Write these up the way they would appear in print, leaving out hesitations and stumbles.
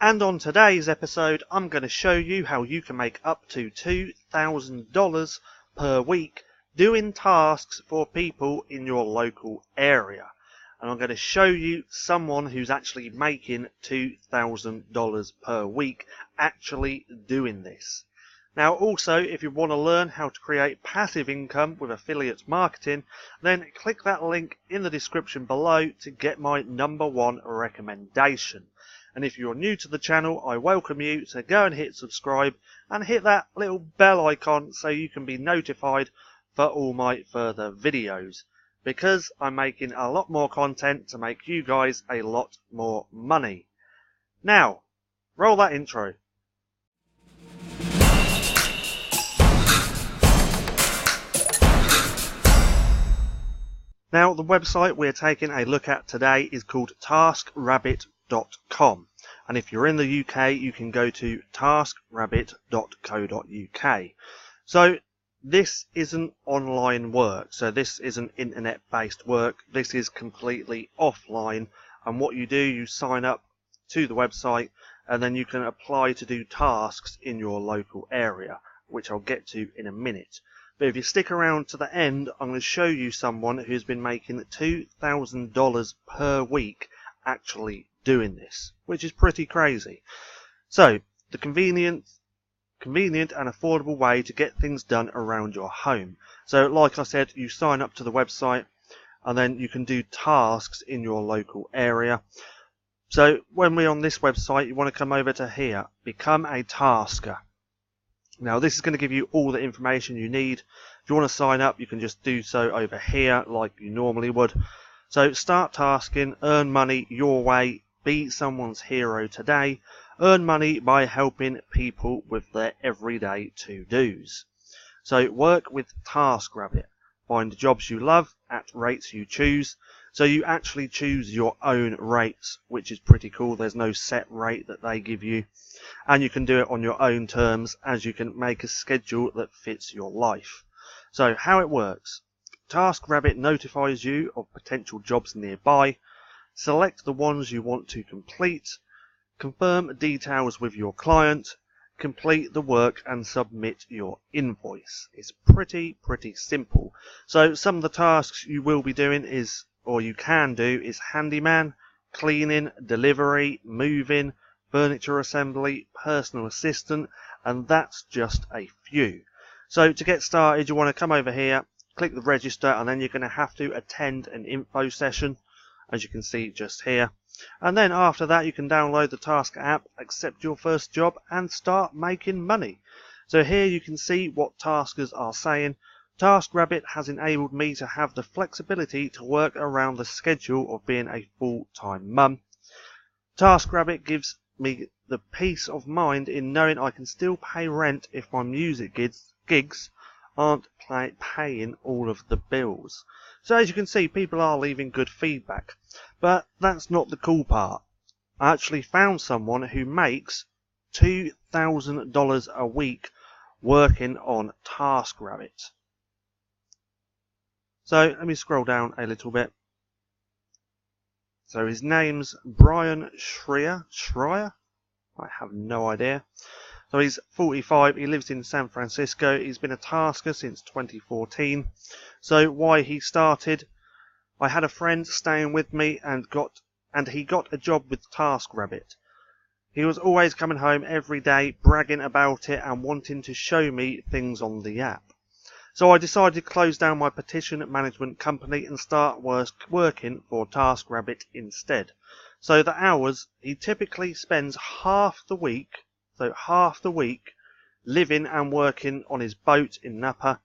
And on today's episode, I'm going to show you how you can make up to $2,000 per week doing tasks for people in your local area. And I'm going to show you someone who's actually making $2,000 per week actually doing this. Now also, if you want to learn how to create passive income with affiliate marketing, then click that link in the description below to get my #1 recommendation. And if you're new to the channel, I welcome you to go and hit subscribe and hit that little bell icon so you can be notified for all my further videos, because I'm making a lot more content to make you guys a lot more money. Now, roll that intro. Now, the website we're taking a look at today is called TaskRabbit.com, and if you're in the UK, you can go to taskrabbit.co.uk. So this isn't online work, so this isn't internet-based work. This is completely offline, and what you do, you sign up to the website, and then you can apply to do tasks in your local area, which I'll get to in a minute. But if you stick around to the end, I'm going to show you someone who's been making $2,000 per week actually doing this, which is pretty crazy. So, the convenient and affordable way to get things done around your home. So, like I said, you sign up to the website, and then you can do tasks in your local area. So, when we're on this website, you want to come over to here, Become a Tasker. Now, this is going to give you all the information you need. If you want to sign up, you can just do so over here like you normally would. So, start tasking, earn money your way, be someone's hero today, earn money by helping people with their everyday to-dos. So, work with TaskRabbit. Find jobs you love at rates you choose. So you actually choose your own rates, which is pretty cool. There's no set rate that they give you. And you can do it on your own terms, as you can make a schedule that fits your life. So how it works. TaskRabbit notifies you of potential jobs nearby. Select the ones you want to complete. Confirm details with your client. Complete the work and submit your invoice. It's pretty simple. So some of the tasks you will be doing is, or you can do, is handyman, cleaning, delivery, moving, furniture assembly, personal assistant, and that's just a few. So to get started, you want to come over here, click the register, and then you're going to have to attend an info session, as you can see just here. And then after that, you can download the Task app, accept your first job, and start making money. So here you can see what taskers are saying. TaskRabbit has enabled me to have the flexibility to work around the schedule of being a full-time mum. TaskRabbit gives me the peace of mind in knowing I can still pay rent if my music gigs aren't paying all of the bills. So as you can see, people are leaving good feedback. But that's not the cool part. I actually found someone who makes $2,000 a week working on TaskRabbit. So let me scroll down a little bit. So his name's Brian Schreier? I have no idea. So he's 45, he lives in San Francisco, he's been a tasker since 2014. So why he started, I had a friend staying with me and he got a job with TaskRabbit. He was always coming home every day bragging about it and wanting to show me things on the app. So I decided to close down my petition management company and start working for TaskRabbit instead. So the hours, he typically spends half the week living and working on his boat in Napa,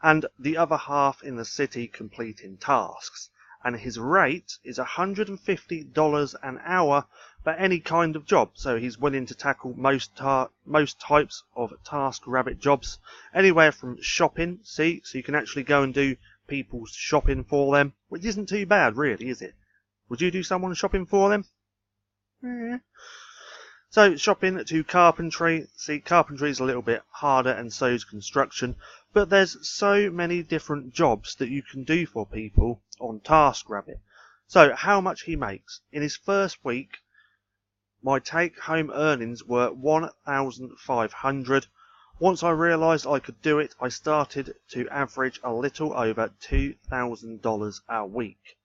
and the other half in the city completing tasks. And his rate is $150 an hour for any kind of job. So he's willing to tackle most types of TaskRabbit jobs, anywhere from shopping, so you can actually go and do people's shopping for them, which isn't too bad really, is it? Would you do someone's shopping for them? Yeah. So shopping to carpentry. See, carpentry is a little bit harder, and so is construction, but there's so many different jobs that you can do for people on TaskRabbit. So how much he makes in his first week my take-home earnings were $1,500. Once I realised I could do it, I started to average a little over $2,000 a week,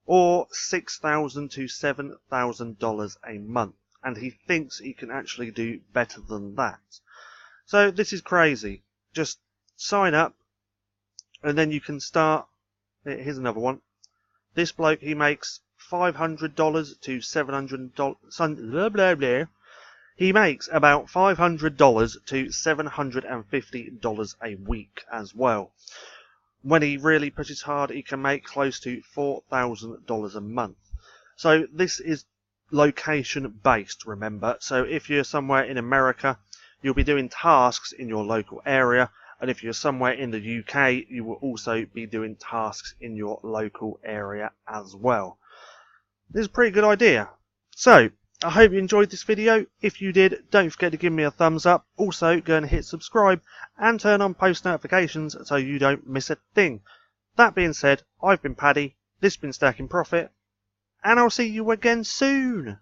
or $6,000 to $7,000 a month, and he thinks he can actually do better than that. So this is crazy. Just sign up, and then you can start. Here's another one. This bloke, he makes $500 to $700. Blah, blah, blah. He makes about $500 to $750 a week as well. When he really pushes hard, he can make close to $4,000 a month. So this is location based, remember. So if you're somewhere in America, you'll be doing tasks in your local area. And if you're somewhere in the UK, you will also be doing tasks in your local area as well. This is a pretty good idea. So, I hope you enjoyed this video. If you did, don't forget to give me a thumbs up. Also, go and hit subscribe and turn on post notifications so you don't miss a thing. That being said, I've been Paddy, this has been Stacking Profit, and I'll see you again soon.